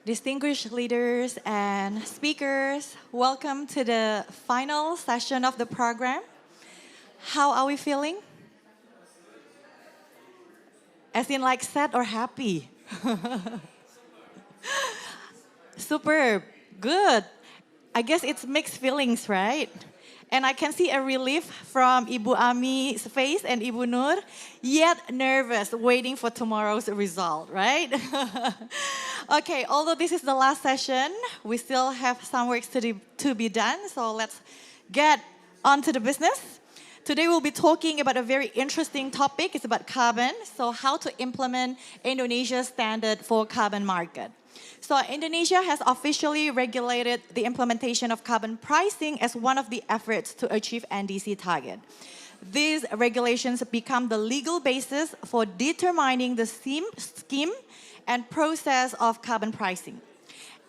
Distinguished leaders and speakers, welcome to the final session of the program. How are we feeling? As in like sad or happy? Superb, good. I guess it's mixed feelings, right? And I can see a relief from Ibu Ami's face and Ibu Nur, yet nervous, waiting for tomorrow's result, right? Okay, although this is the last session, we still have some work to be done, so let's get on to the business. Today we'll be talking about a very interesting topic. It's about carbon, so how to implement Indonesia's standard for carbon market. So Indonesia has officially regulated the implementation of carbon pricing as one of the efforts to achieve NDC target. These regulations become the legal basis for determining the scheme and process of carbon pricing.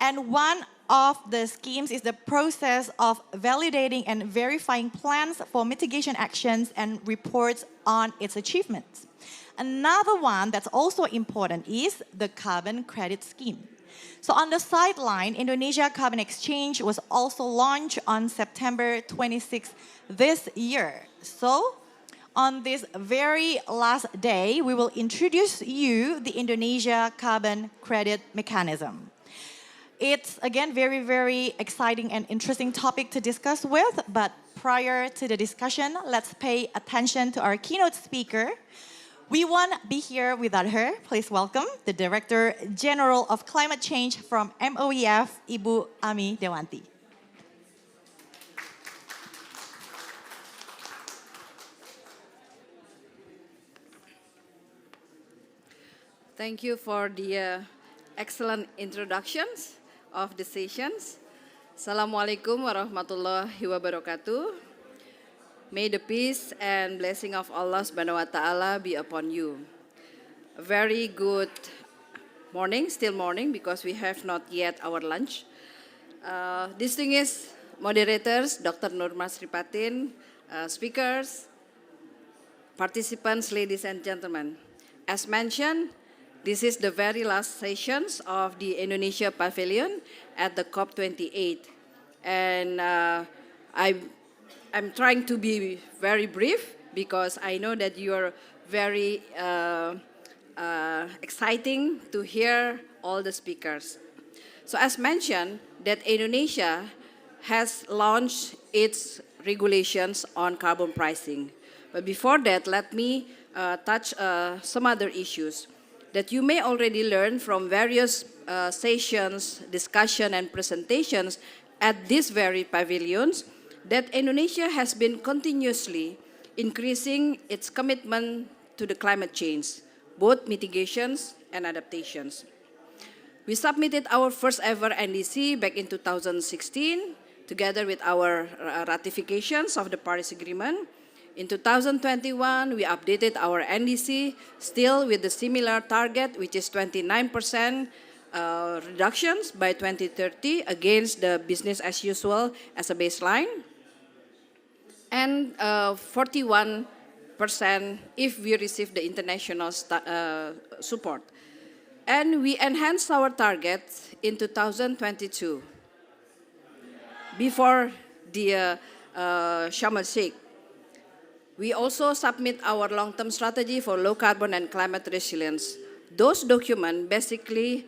And one of the schemes is the process of validating and verifying plans for mitigation actions and reports on its achievements. Another one that's also important is the carbon credit scheme. So on the sideline, Indonesia Carbon Exchange was also launched on September 26th this year. So on this very last day, we will introduce you the Indonesia Carbon Credit Mechanism. It's, again, very, very exciting and interesting topic to discuss with, but prior to the discussion, let's pay attention to our keynote speaker. We won't be here without her. Please welcome the Director General of Climate Change from MOEF, Ibu Ami Dewanti. Thank you for the excellent introductions of the sessions. Assalamualaikum warahmatullahi wabarakatuh. May the peace and blessing of Allah Subhanahu wa Ta'ala be upon you. A very good morning, still morning, because we have not yet our lunch. Distinguished moderators, Dr. Nur Masripatin, speakers, participants, ladies and gentlemen. As mentioned, this is the very last sessions of the Indonesia Pavilion at the COP28. And I'm trying to be very brief because I know that you're very exciting to hear all the speakers. So as mentioned, that Indonesia has launched its regulations on carbon pricing. But before that, let me touch some other issues that you may already learn from various sessions, discussion, and presentations at these very pavilions, that Indonesia has been continuously increasing its commitment to the climate change, both mitigations and adaptations. We submitted our first ever NDC back in 2016, together with our ratifications of the Paris Agreement. In 2021, we updated our NDC, still with the similar target, which is 29% reductions by 2030 against the business as usual as a baseline, and 41% if we receive the international support. And we enhanced our target in 2022 before the Sharm el-Sheikh. We also submit our long-term strategy for low carbon and climate resilience. Those documents basically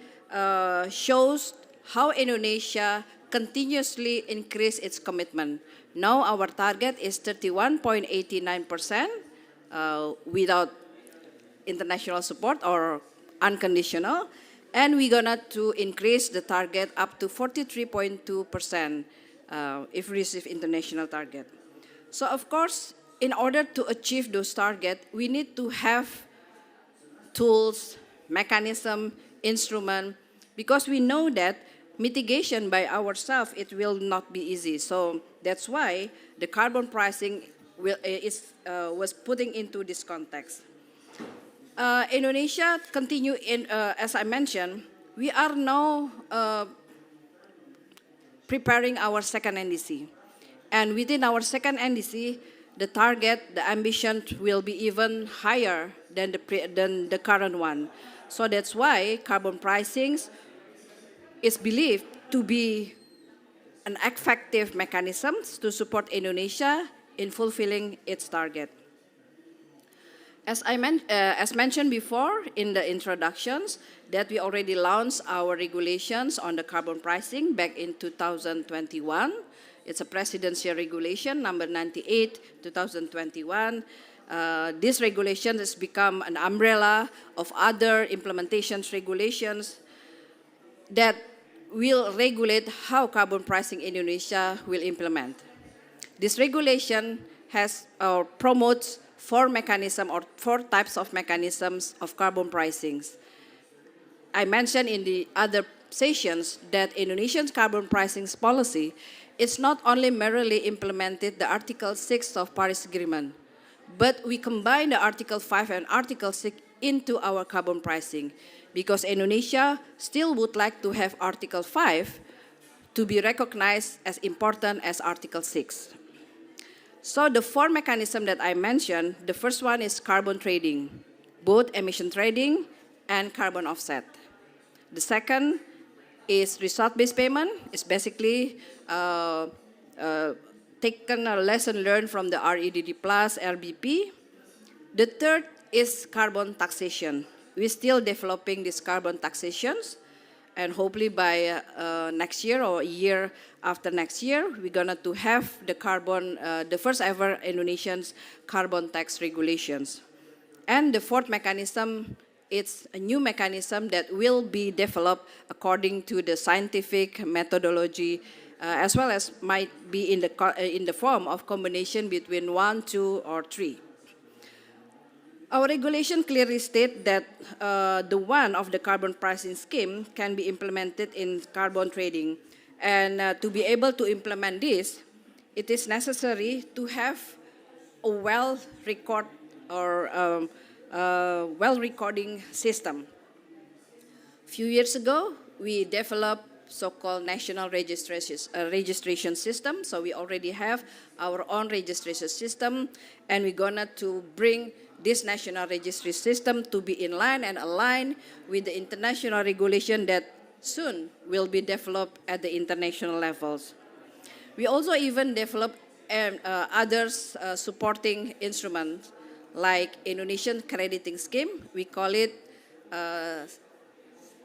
shows how Indonesia continuously increase its commitment. Now our target is 31.89% without international support or unconditional, and we're gonna to increase the target up to 43.2% if we receive international target. So of course, in order to achieve those targets, we need to have tools, mechanism, instrument, because we know that mitigation by ourselves, it will not be easy. So that's why the carbon pricing was putting into this context. Indonesia continue in, as I mentioned, we are now preparing our second NDC. And within our second NDC, the target, the ambition will be even higher than the current one. So that's why carbon pricings is believed to be an effective mechanism to support Indonesia in fulfilling its target. As mentioned before in the introductions, that we already launched our regulations on the carbon pricing back in 2021. It's a presidential regulation, number 98, 2021. This regulation has become an umbrella of other implementations regulations that will regulate how carbon pricing in Indonesia will implement. This regulation has or promotes four types of mechanisms of carbon pricings. I mentioned in the other sessions that Indonesia's carbon pricing policy is not only merely implemented the Article 6 of Paris Agreement, but we combine the Article 5 and Article 6 into our carbon pricing because Indonesia still would like to have Article 5 to be recognized as important as Article 6. So the four mechanisms that I mentioned, the first one is carbon trading, both emission trading and carbon offset. The second is result-based payment. It's basically taken a lesson learned from the REDD plus RBP. The third is carbon taxation. We're still developing these carbon taxations, and hopefully by next year or a year after next year, we're gonna to have the carbon, the first ever Indonesian's carbon tax regulations. And the fourth mechanism, it's a new mechanism that will be developed according to the scientific methodology, as well as might be in the form of combination between 1, 2, or 3. Our regulation clearly states that the one of the carbon pricing scheme can be implemented in carbon trading. And to be able to implement this, it is necessary to have a well-recording system. A few years ago, we developed so-called national registration system. So we already have our own registration system, and we're gonna to bring this national registry system to be in line and aligned with the international regulation that soon will be developed at the international levels. We also even develop others supporting instruments like Indonesian crediting scheme. We call it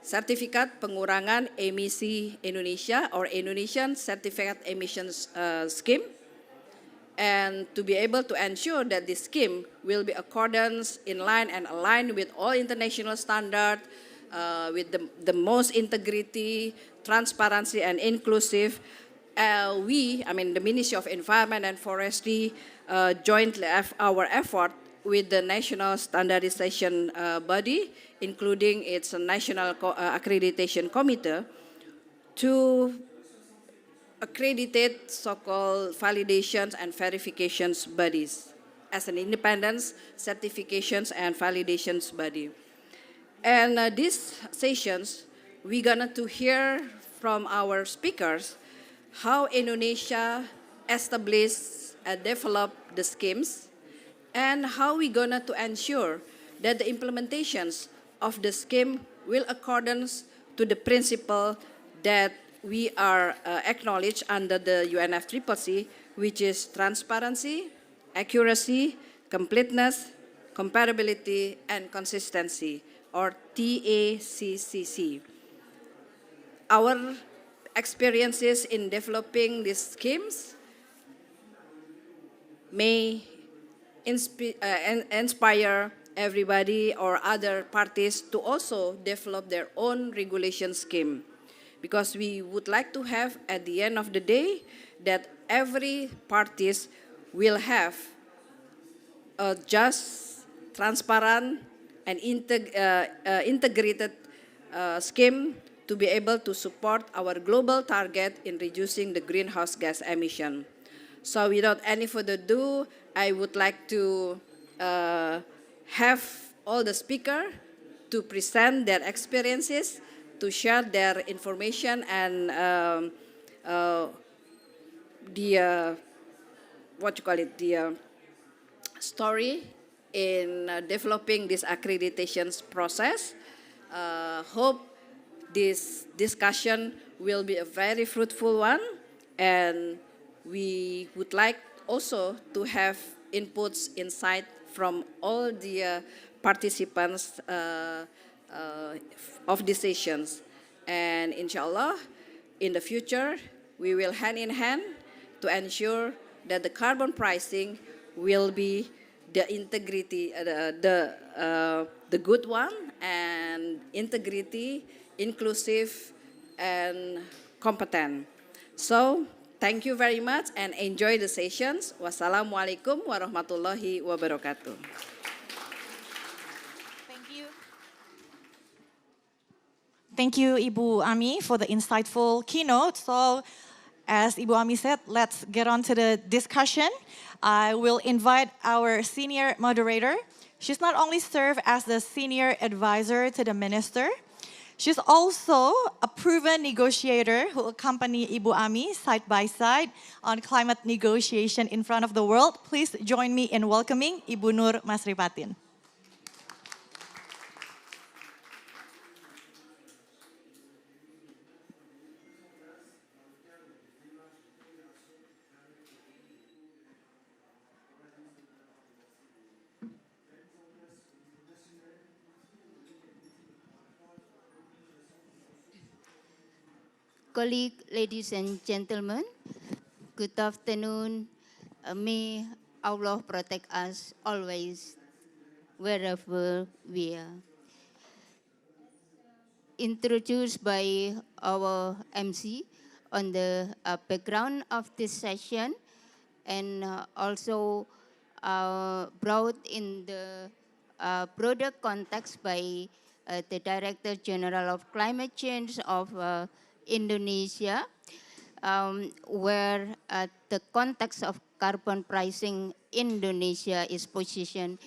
Sertifikat Pengurangan Emisi Indonesia or Indonesian Certificate Emissions Scheme. And to be able to ensure that this scheme will be accordance, in line and aligned with all international standards, with the most integrity, transparency, and inclusive. The Ministry of Environment and Forestry jointly have our effort with the National Standardization Body, including its National Accreditation Committee, to accredited so-called validations and verifications bodies as an independent certifications and validations body. And these sessions, we're gonna to hear from our speakers how Indonesia established and developed the schemes and how we're gonna to ensure that the implementations of the scheme will accordance to the principle that we are acknowledged under the UNFCCC, which is transparency, accuracy, completeness, comparability, and consistency, or TACCC. Our experiences in developing these schemes may inspire everybody or other parties to also develop their own regulation scheme. Because we would like to have, at the end of the day, that every parties will have a just, transparent, and integrated scheme to be able to support our global target in reducing the greenhouse gas emission. So without any further ado, I would like to have all the speakers to present their experiences, to share their information and the story in developing this accreditations process. Hope this discussion will be a very fruitful one, and we would like also to have inputs, insight from all the participants of these sessions. And inshallah, in the future, we will hand in hand to ensure that the carbon pricing will be the integrity, the good one, and integrity, inclusive, and competent. So, thank you very much and enjoy the sessions. Wassalamualaikum warahmatullahi wabarakatuh. Thank you. Thank you, Ibu Ami, for the insightful keynote. So, as Ibu Ami said, let's get on to the discussion. I will invite our senior moderator. She's not only served as the senior advisor to the minister, she's also a proven negotiator who accompanied Ibu Ami side by side on climate negotiation in front of the world. Please join me in welcoming Ibu Nur Masripatin. Colleagues, ladies and gentlemen, good afternoon. May Allah protect us always, wherever we are. Introduced by our MC on the background of this session, and also brought in the broader context by the Director General of Climate Change of Indonesia, where the context of carbon pricing Indonesia is positioned.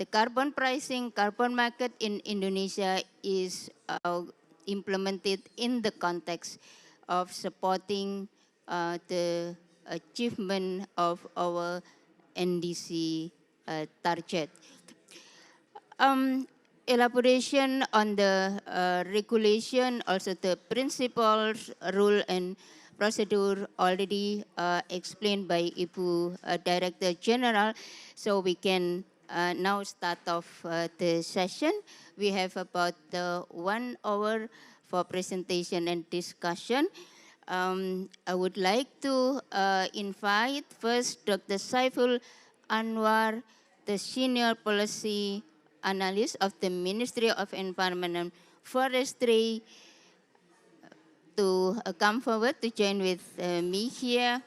The carbon pricing, carbon market in Indonesia is implemented in the context of supporting the achievement of our NDC target. Elaboration on the regulation, also the principles, rule, and procedure already explained by Ibu Director General. So we can now start off the session. We have about 1 hour for presentation and discussion. I would like to invite first Dr. Saiful Anwar, the Senior Policy Analyst of the Ministry of Environment and Forestry, to come forward to join with me here.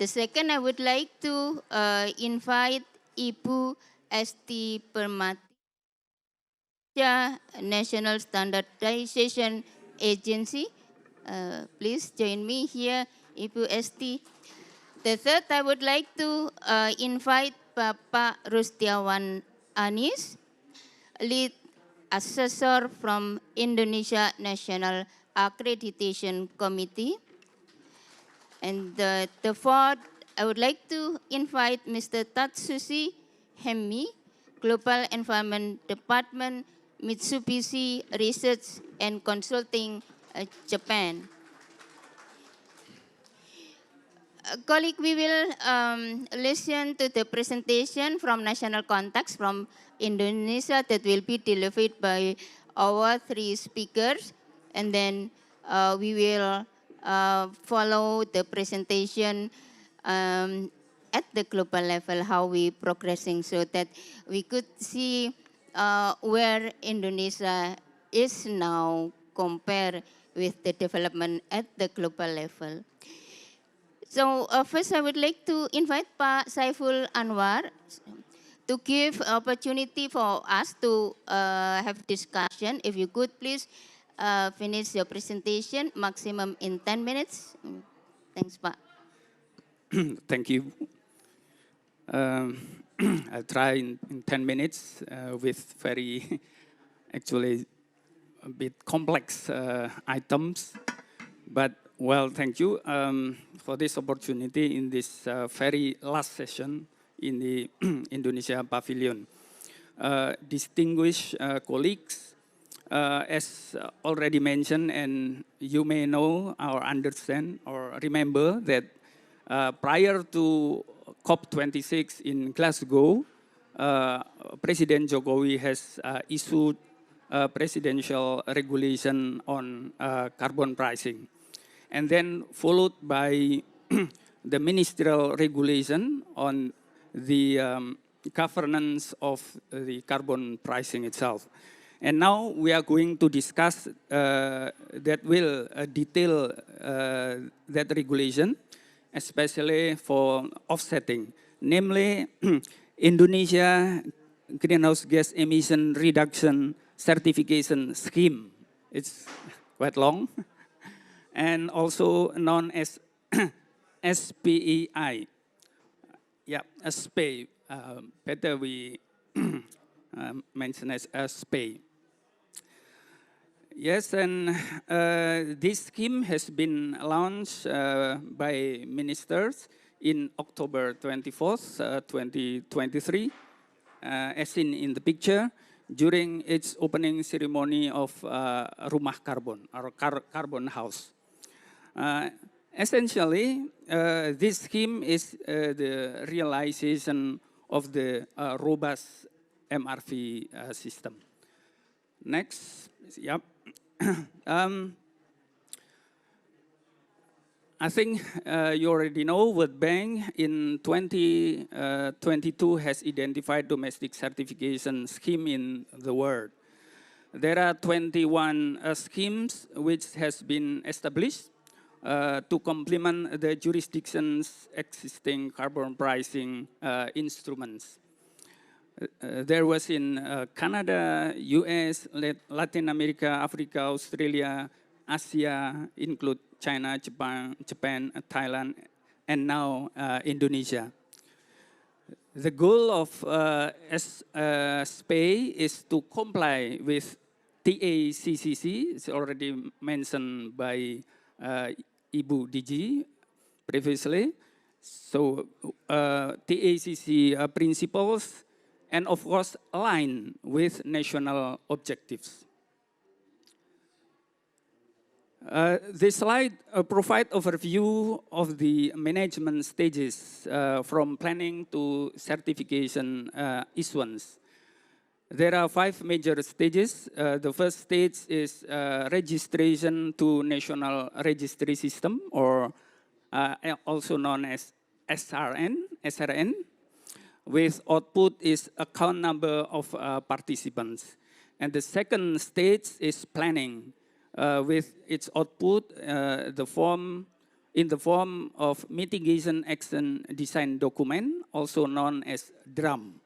The second, I would like to invite Ibu Esti Permati, National Standardization Agency. Please join me here, Ibu Esti. The third, I would like to invite Bapak Rustiawan Anis, Lead Assessor from Indonesia National Accreditation Committee. And the fourth, I would like to invite Mr. Tatsushi Hemi, Global Environment Department, Mitsubishi Research and Consulting, Japan. Colleague, we will listen to the presentation from national context from Indonesia that will be delivered by our 3 speakers, and then we will follow the presentation at the global level, how we progressing, so that we could see where Indonesia is now compared with the development at the global level. So first I would like to invite Pak Saiful Anwar to give opportunity for us to have discussion. If you could please finish your presentation, maximum in 10 minutes. Thanks, Pak. Thank you. I'll try in 10 minutes with very, actually, a bit complex items. But, well, thank you for this opportunity in this very last session in the Indonesia Pavilion. Distinguished colleagues, as already mentioned, and you may know or understand or remember that prior to COP26 in Glasgow, President Jokowi has issued a presidential regulation on carbon pricing, and then followed by the ministerial regulation on the governance of the carbon pricing itself. And now we are going to discuss that will detail that regulation, especially for offsetting, namely Indonesia greenhouse gas emission reduction certification scheme. It's quite long, and also known as SPEI. Yeah, SPEI. Better we mention as SPEI. Yes, and this scheme has been launched by ministers in October 24th, 2023, as seen in the picture, during its opening ceremony of Rumah Carbon, or Carbon House. Essentially, this scheme is the realization of the robust MRV system. Next, yep. I think you already know World Bank in 2022 has identified domestic certification scheme in the world. There are 21 schemes which has been established to complement the jurisdiction's existing carbon pricing instruments. There was in Canada, US, Latin America, Africa, Australia, Asia, include China, Japan, Thailand, and now Indonesia. The goal of SPEI is to comply with TACCC, it's already mentioned by Ibu DG previously. So TACC principles, and of course align with national objectives. This slide provides overview of the management stages from planning to certification issuance. There are 5 major stages. The first stage is registration to National Registry System, or also known as SRN, with output is account number of participants. And the second stage is planning, with its output in the form of mitigation action design document, also known as DRAM.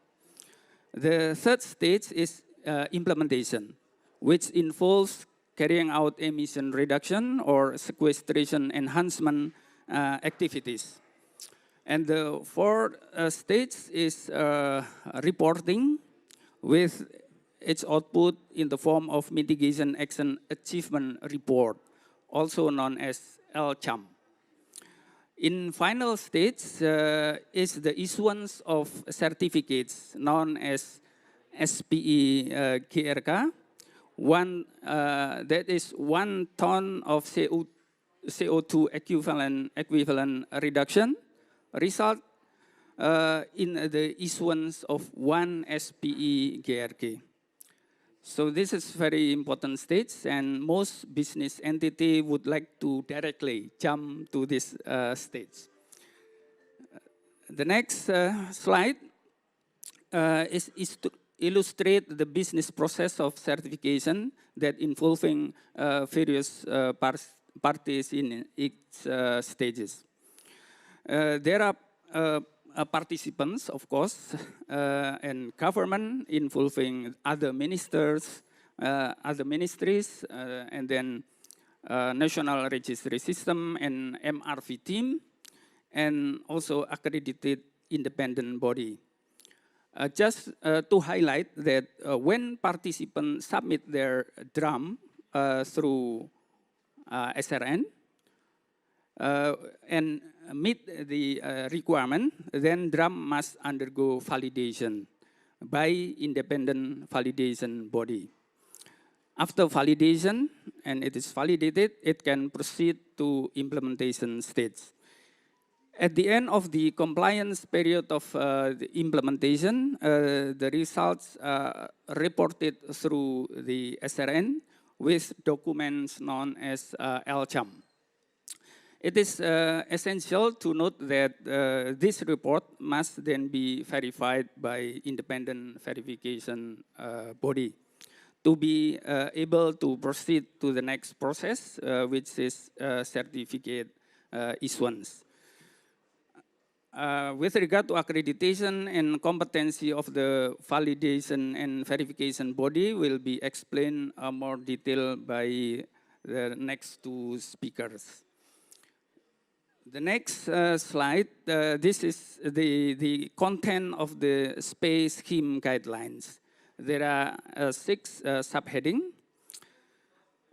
The third stage is implementation, which involves carrying out emission reduction or sequestration enhancement activities. And the fourth stage is reporting, with its output in the form of mitigation action achievement report, also known as LCHAM. In final stage is the issuance of certificates known as SPE GRK, that is 1 ton of CO2 equivalent reduction, result in the issuance of 1 SPE GRK. So this is very important stage, and most business entity would like to directly jump to this stage. The next slide is to illustrate the business process of certification that involving various parties in its stages. There are participants, of course, and government involving other ministers, other ministries, and then National Registry System and MRV team, and also accredited independent body. Just to highlight that when participants submit their DRAM through SRN, and meet the requirement, then DRAM must undergo validation by independent validation body. After validation, and it is validated, it can proceed to implementation stage. At the end of the compliance period of the implementation, the results are reported through the SRN with documents known as LCHAM. It is essential to note that this report must then be verified by independent verification body to be able to proceed to the next process, which is certificate issuance. With regard to accreditation and competency of the validation and verification body will be explained more detail by the next two speakers. The next slide, this is the content of the space scheme guidelines. There are 6 subheadings.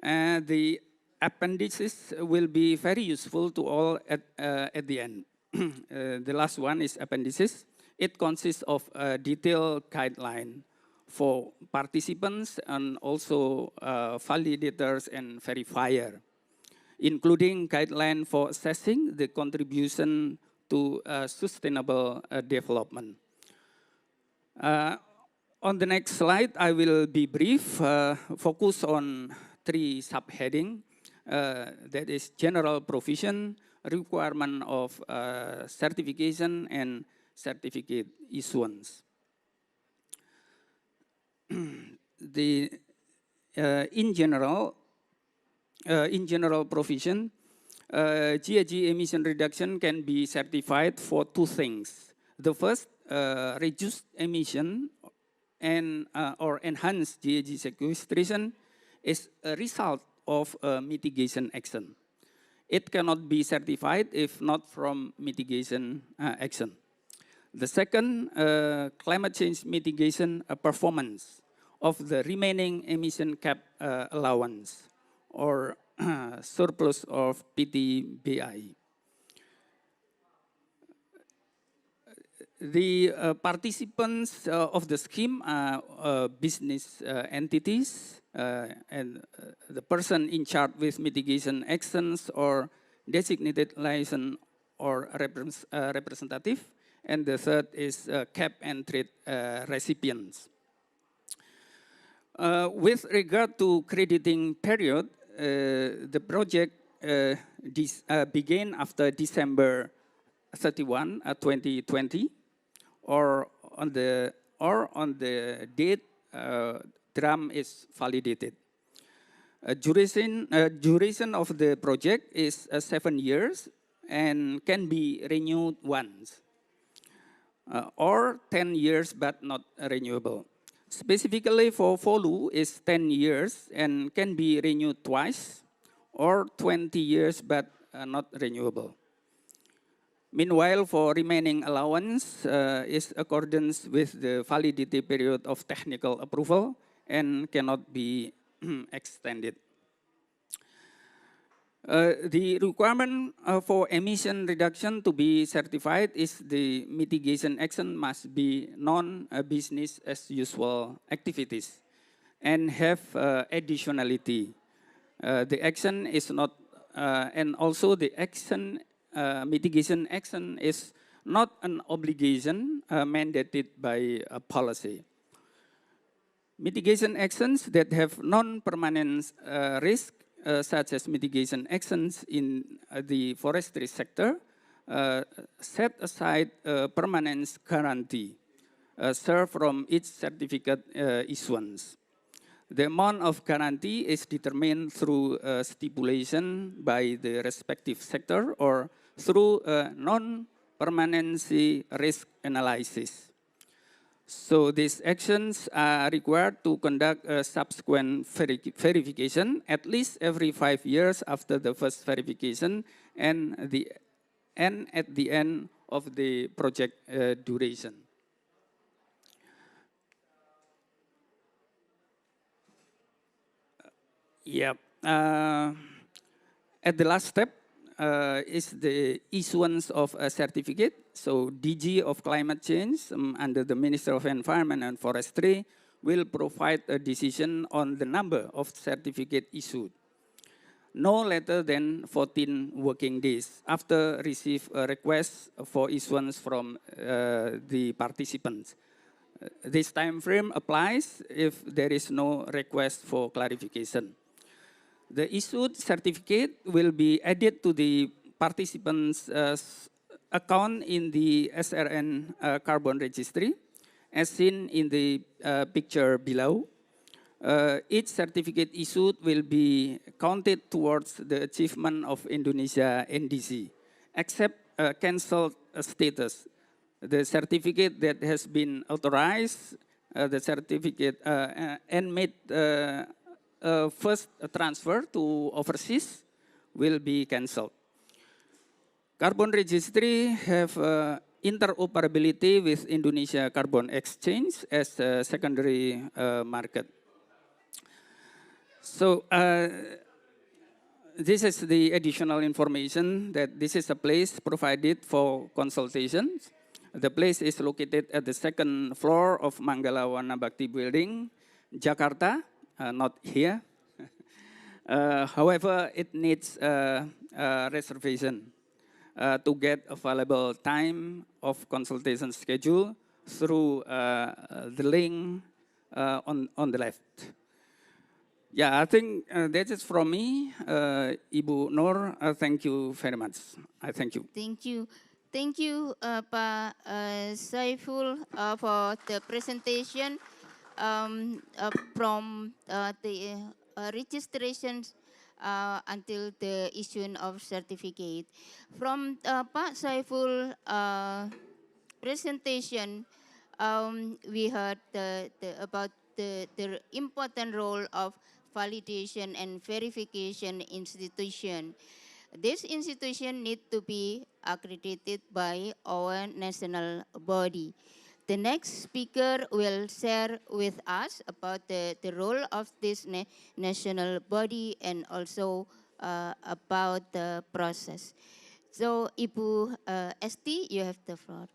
The appendices will be very useful to all at the end. The last one is appendices. It consists of a detailed guideline for participants and also validators and verifier, including guideline for assessing the contribution to sustainable development. On the next slide, I will be brief, focus on 3 subheadings. That is general provision, requirement of certification, and certificate issuance. In general provision, GHG emission reduction can be certified for 2 things. The first, reduced emission and or enhanced GHG sequestration is a result of mitigation action. It cannot be certified if not from mitigation action. The second, climate change mitigation performance of the remaining emission cap allowance or surplus of PTBI. The participants of the scheme are business entities and the person in charge with mitigation actions or designated license or representative. And the third is cap and trade recipients. With regard to crediting period, the project began after December 31, 2020, or on the date DRAM is validated. Duration of the project is 7 years and can be renewed once, or 10 years but not renewable. Specifically for FOLU is 10 years and can be renewed twice, or 20 years but not renewable. Meanwhile, for remaining allowance is accordance with the validity period of technical approval and cannot be extended. The requirement for emission reduction to be certified is the mitigation action must be non-business as usual activities and have additionality. The action is not, and also the action mitigation action is not an obligation mandated by a policy. Mitigation actions that have non-permanent risk, such as mitigation actions in the forestry sector, set aside a permanence guarantee served from each certificate issuance. The amount of guarantee is determined through stipulation by the respective sector or through a non-permanency risk analysis. So these actions are required to conduct a subsequent verification at least every 5 years after the first verification and at the end of the project duration. Yep. At the last step is the issuance of a certificate. So DG of Climate Change under the Minister of Environment and Forestry will provide a decision on the number of certificate issued no later than 14 working days after receive a request for issuance from the participants. This time frame applies if there is no request for clarification. The issued certificate will be added to the participants' account in the SRN carbon registry, as seen in the picture below. Each certificate issued will be counted towards the achievement of Indonesia NDC, except cancelled status. The certificate that has been authorized, the certificate and made first transfer to overseas will be cancelled. Carbon registry have interoperability with Indonesia Carbon Exchange as a secondary market. So this is the additional information that this is a place provided for consultations. The place is located at the second floor of Manggala Wana Bhakti Building, Jakarta, not here. However, it needs a reservation to get available time of consultation schedule through the link on the left. Yeah, I think that is from me. Ibu Nur, thank you very much. I thank you. Thank you. Thank you, Pak Saiful, for the presentation from the registrations until the issuance of certificate. From Pak Saiful presentation, we heard about the important role of validation and verification institution. This institution need to be accredited by our national body. The next speaker will share with us about the role of this national body and also about the process. So, Ibu Esti, you have the floor.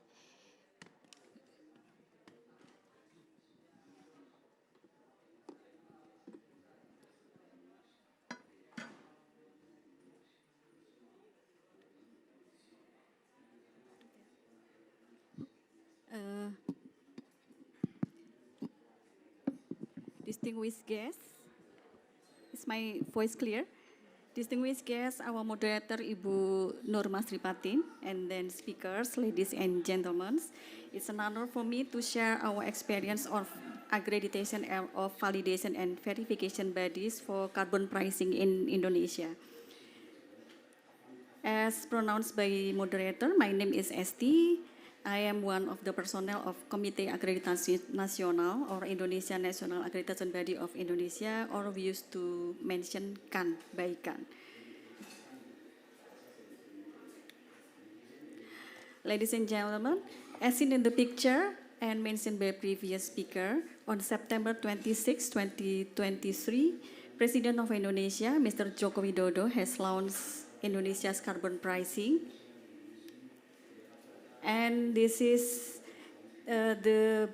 Distinguished guests, is my voice clear? Distinguished guests, our moderator Ibu Nur Masripatin, and then speakers, ladies and gentlemen. It's an honor for me to share our experience of accreditation of validation and verification bodies for carbon pricing in Indonesia. As pronounced by moderator, my name is Esti. I am one of the personnel of Komite Akreditasi Nasional or Indonesia National Accreditation Body of Indonesia, or we used to mention KAN by KAN. Ladies and gentlemen, as seen in the picture and mentioned by previous speaker, on September 26, 2023, President of Indonesia, Mr. Joko Widodo, has launched Indonesia's carbon pricing. And this is the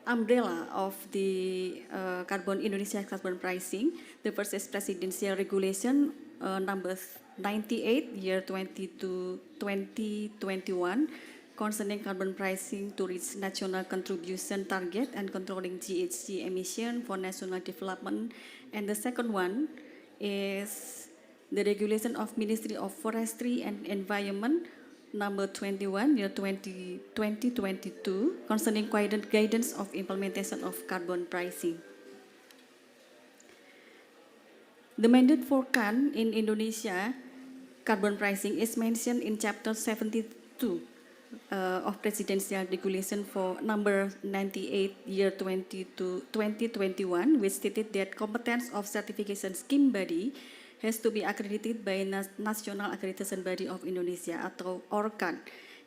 umbrella of the Indonesia carbon pricing. The first is Presidential Regulation number 98, year 2021, concerning carbon pricing to reach national contribution target and controlling GHG emission for national development. And the second one is the Regulation of Ministry of Forestry and Environment number 21, year 2022, concerning guidance of implementation of carbon pricing. The mandate for KAN in Indonesia carbon pricing is mentioned in Chapter 72 of Presidential Regulation for number 98, year 2021, which stated that competence of certification scheme body has to be accredited by National Accreditation Body of Indonesia atau ORCAN,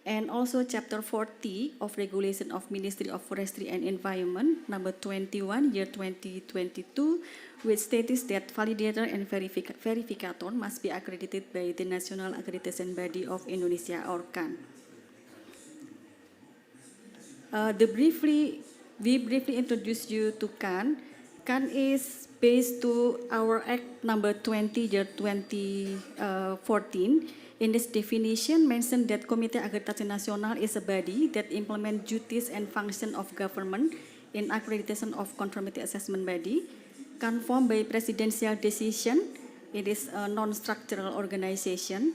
and also Chapter 40 of Regulation of Ministry of Forestry and Environment number 21, year 2022, which states that validator and verificator must be accredited by the National Accreditation Body of Indonesia, ORCAN. The briefly we briefly introduce you to CAN. CAN is based to our Act number 20 year 2014. In this definition, mentioned that Komite Akreditasi Nasional is a body that implement duties and function of government in accreditation of conformity assessment body, confirmed by presidential decision. It is a non-structural organization.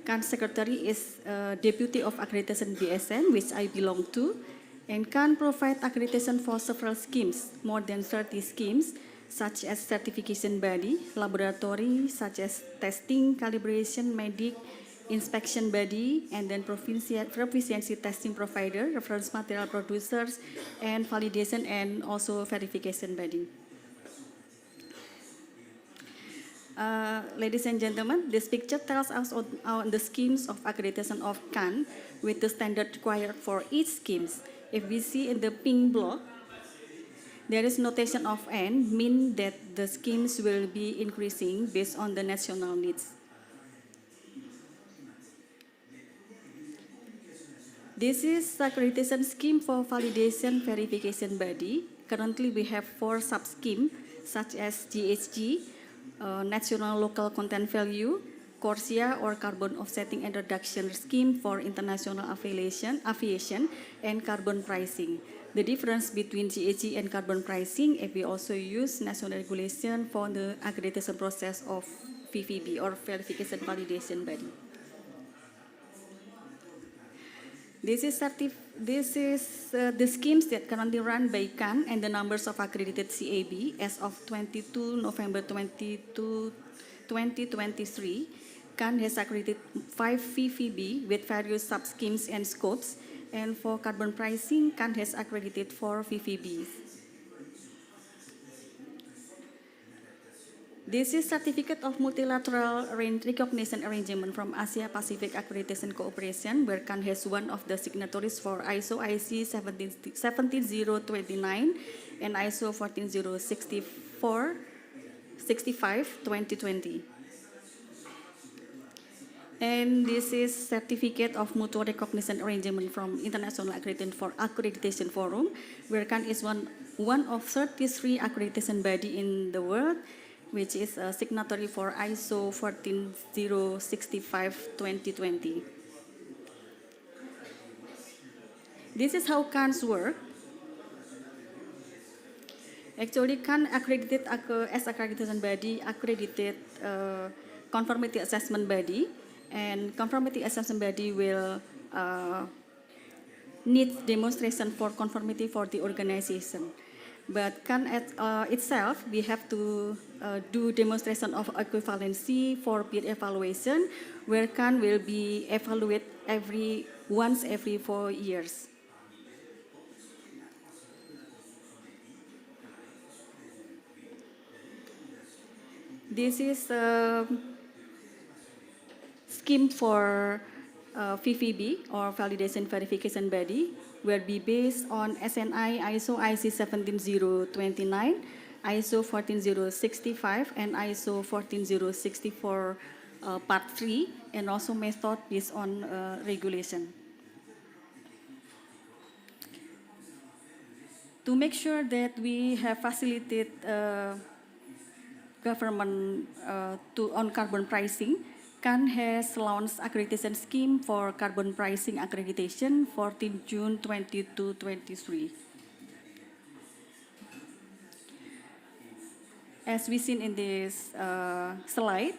CAN secretary is deputy of accreditation BSN, which I belong to, and CAN provide accreditation for several schemes, more than 30 schemes, such as certification body, laboratory, such as testing, calibration, medic, inspection body, and then proficiency testing provider, reference material producers, and validation and also verification body. Ladies and gentlemen, this picture tells us on the schemes of accreditation of CAN with the standard required for each schemes. If we see in the pink block, there is notation of N, mean that the schemes will be increasing based on the national needs. This is accreditation scheme for validation verification body. Currently, we have 4 sub-schemes, such as GHG, National Local Content Value, CORSIA or Carbon Offsetting and Reduction Scheme for International Aviation, and carbon pricing. The difference between GHG and carbon pricing, if we also use national regulation for the accreditation process of VVB or verification validation body. This is the schemes that currently run by CAN and the numbers of accredited CAB as of 22 November 2023. CAN has accredited 5 VVB with various sub-schemes and scopes, and for carbon pricing, CAN has accredited 4 VVBs. This is Certificate of Multilateral Recognition Arrangement from Asia Pacific Accreditation Cooperation, where CAN has one of the signatories for ISO IC 17029 and ISO 14065-2020. And this is Certificate of Mutual Recognition Arrangement from International Accreditation Forum, where CAN is one of 33 accreditation body in the world, which is a signatory for ISO 14065-2020. This is how CANs work. Actually, CAN accredited as accreditation body, accredited conformity assessment body, and conformity assessment body will need demonstration for conformity for the organization. But CAN itself, we have to do demonstration of equivalency for peer evaluation, where CAN will be evaluated once every 4 years. This is a scheme for VVB or Validation Verification Body, will be based on SNI ISO IC 17029, ISO 14065, and ISO 14064 Part 3, and also method based on regulation. To make sure that we have facilitated government on carbon pricing, CAN has launched accreditation scheme for carbon pricing accreditation 14 June 2023. As we seen in this slide,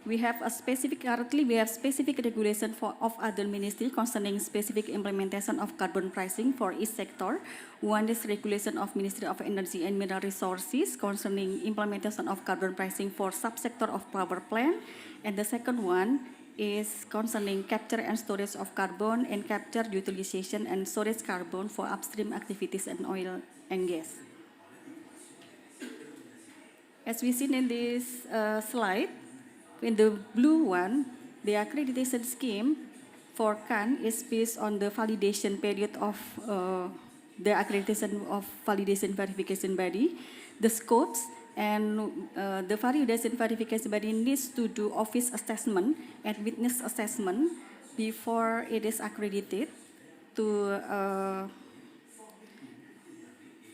currently we have specific regulation of other ministry concerning specific implementation of carbon pricing for each sector. One is regulation of Ministry of Energy and Mineral Resources concerning implementation of carbon pricing for subsector of power plant. And the second one is concerning capture and storage of carbon and capture, utilization, and storage carbon for upstream activities and oil and gas. As we seen in this slide, in the blue one, the accreditation scheme for CAN is based on the validation period of the accreditation of validation verification body, the scopes, and the validation verification body needs to do office assessment and witness assessment before it is accredited to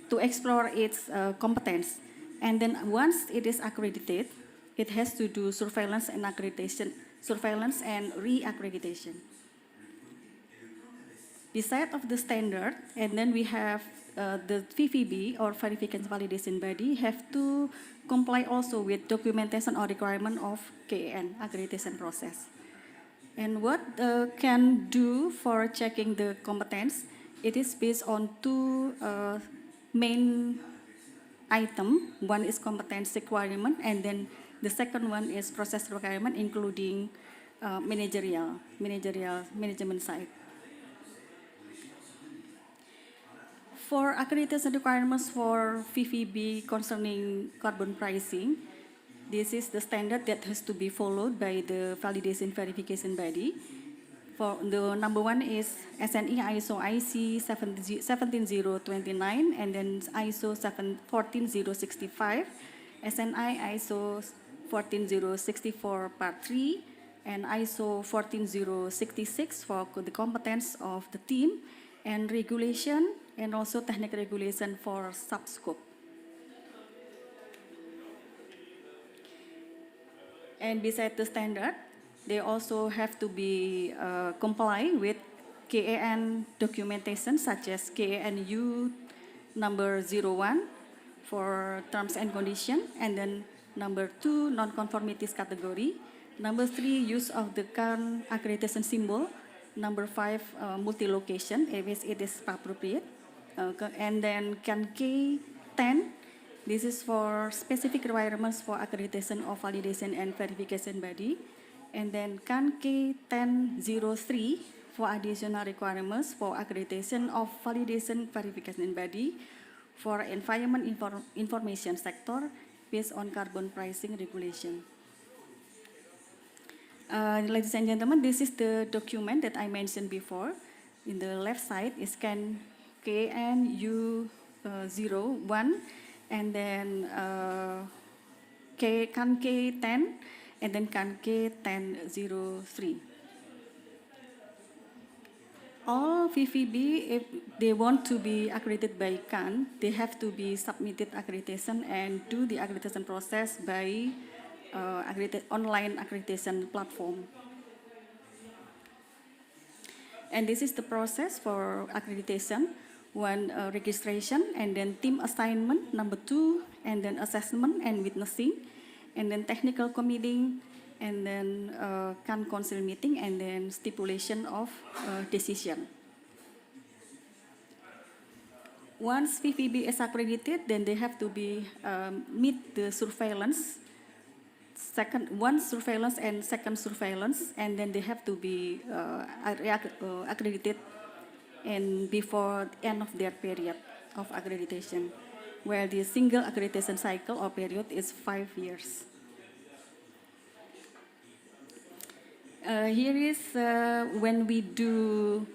to explore its competence. And then once it is accredited, it has to do surveillance and accreditation, surveillance and re-accreditation. Beside of the standard, and then we have the VVB or verification validation body have to comply also with documentation or requirement of KAN accreditation process. And what can do for checking the competence? It is based on two main item. One is competence requirement, and then the second one is process requirement, including management side. For accreditation requirements for VVB concerning carbon pricing, this is the standard that has to be followed by the validation verification body. For the number one is SNE ISO IC 17029 and then ISO 14065, SNI ISO 14064 Part 3, and ISO 14066 for the competence of the team, and regulation and also technical regulation for subscope. And beside the standard, they also have to be comply with KAN documentation such as KANU number 01 for terms and condition, and then number 2 non-conformities category, number 3 use of the CAN accreditation symbol, number 5 multi-location if it is appropriate, and then CAN K10. This is for specific requirements for accreditation of validation and verification body. And then CAN K1003 for additional requirements for accreditation of validation verification body for environment information sector based on carbon pricing regulation. Ladies and gentlemen, this is the document that I mentioned before. In the left side is CAN KNU01, and then CAN K10, and then CAN K1003. All VVB, if they want to be accredited by CAN, they have to be submitted accreditation and do the accreditation process by online accreditation platform. And this is the process for accreditation. One, registration, and then team assignment, number 2, and then assessment and witnessing, and then technical committee, and then CAN council meeting, and then stipulation of decision. Once VVB is accredited, then they have to be meet the surveillance, one surveillance and second surveillance, and then they have to be accredited and before the end of their period of accreditation, where the single accreditation cycle or period is 5 years. Here is when we do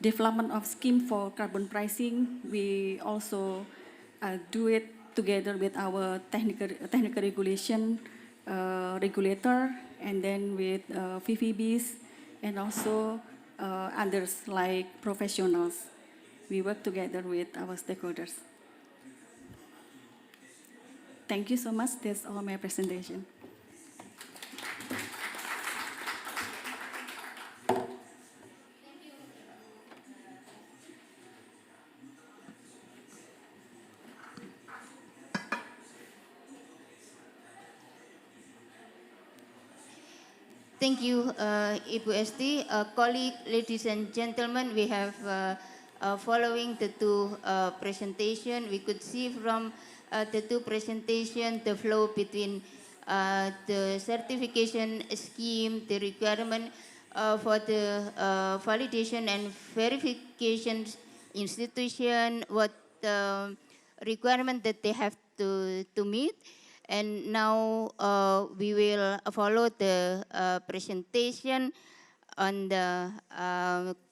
development of scheme for carbon pricing, we also do it together with our technical regulation regulator, and then with VVBs, and also others like professionals. We work together with our stakeholders. Thank you so much. That's all my presentation. Thank you, Ibu Esti. Colleague, ladies and gentlemen, we have following the two presentation. We could see from the two presentation the flow between the certification scheme, the requirement for the validation and verification institution, what the requirement that they have to meet. And now we will follow the presentation on the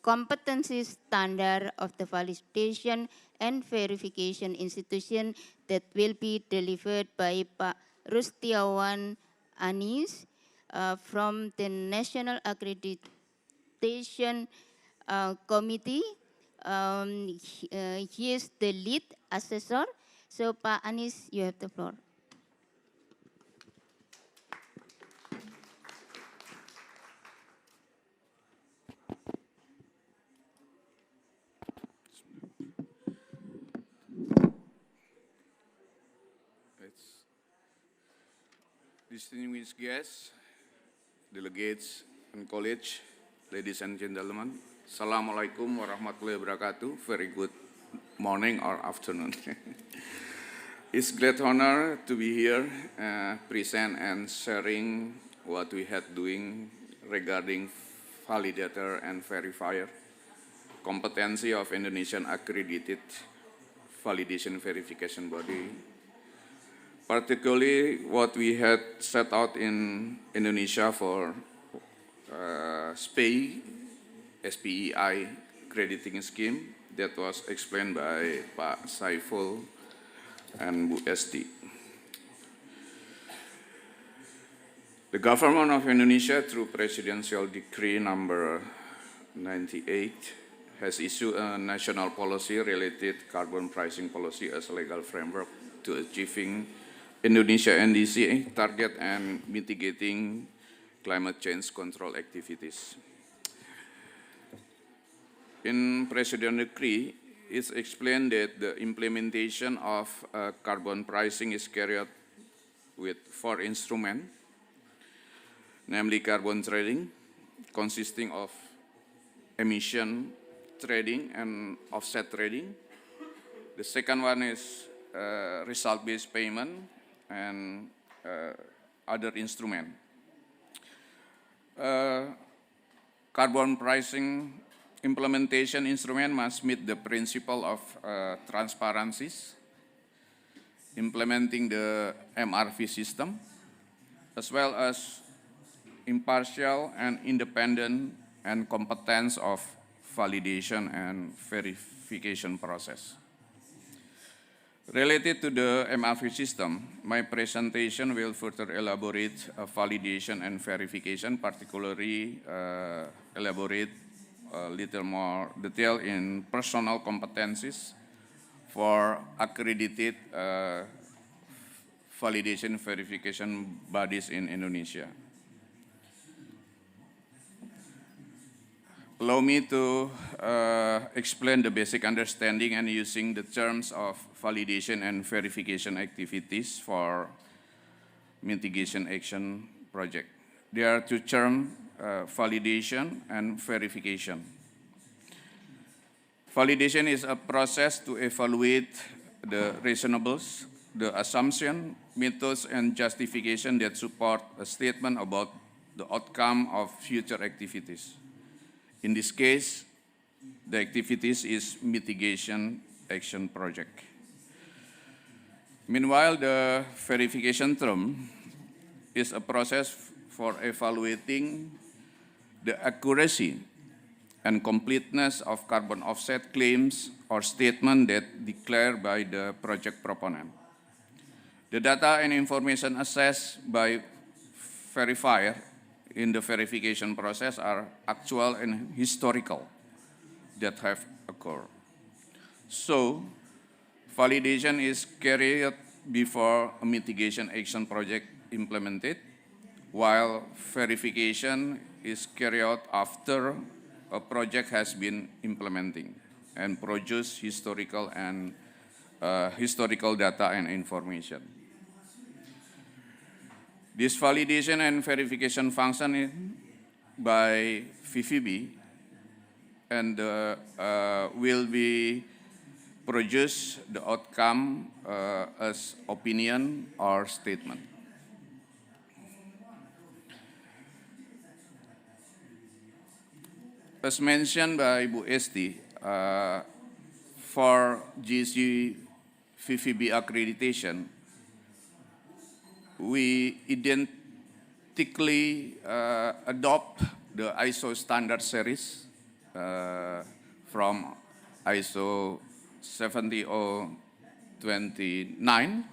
competency standard of the validation and verification institution that will be delivered by Pak Rustiawan Anis from the National Accreditation Committee He is the lead assessor. So, Pak Anies, you have the floor. Distinguished guests, delegates, and colleagues, ladies and gentlemen, Assalamualaikum warahmatullahi wabarakatuh. Very good morning or afternoon. It's great honor to be here, present and sharing what we had doing regarding validator and verifier, competency of Indonesian accredited validation verification body, particularly what we had set out in Indonesia for SPEI crediting scheme that was explained by Pak Saiful and Bu Esti. The government of Indonesia, through Presidential Decree number 98, has issued a national policy related carbon pricing policy as a legal framework to achieving Indonesia NDC target and mitigating climate change control activities. In President Decree, it's explained that the implementation of carbon pricing is carried out with 4 instruments, namely carbon trading, consisting of emission trading and offset trading. The second one is result-based payment and other instrument. Carbon pricing implementation instrument must meet the principle of transparencies, implementing the MRV system, as well as impartial and independent and competence of validation and verification process. Related to the MRV system, my presentation will further elaborate validation and verification, particularly elaborate a little more detail in personal competencies for accredited validation verification bodies in Indonesia. Allow me to explain the basic understanding and using the terms of validation and verification activities for mitigation action project. There are 2 terms, validation and verification. Validation is a process to evaluate the reasonables, the assumption, methods, and justification that support a statement about the outcome of future activities. In this case, the activities is mitigation action project. Meanwhile, the verification term is a process for evaluating the accuracy and completeness of carbon offset claims or statement that declared by the project proponent. The data and information assessed by verifier in the verification process are actual and historical that have occurred. So, validation is carried out before a mitigation action project implemented, while verification is carried out after a project has been implementing and produce historical data and information. This validation and verification function by VVB and will be produce the outcome as opinion or statement. As mentioned by Bu Esti, for GSG VVB accreditation, we identically adopt the ISO standard series from ISO 70029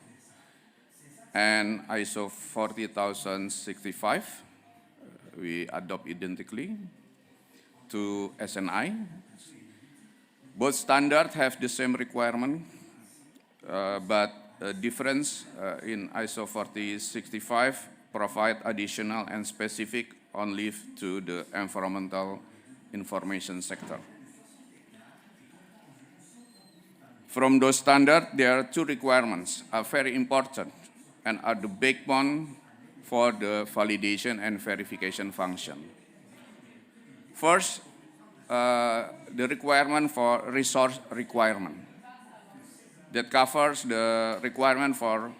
and ISO 40065. We adopt identically to SNI. Both standards have the same requirement, but a difference in ISO 4065 provide additional and specific only to the environmental information sector. From those standards, there are two requirements are very important and are the backbone for the validation and verification function. First, the requirement for resource requirement that covers the requirement for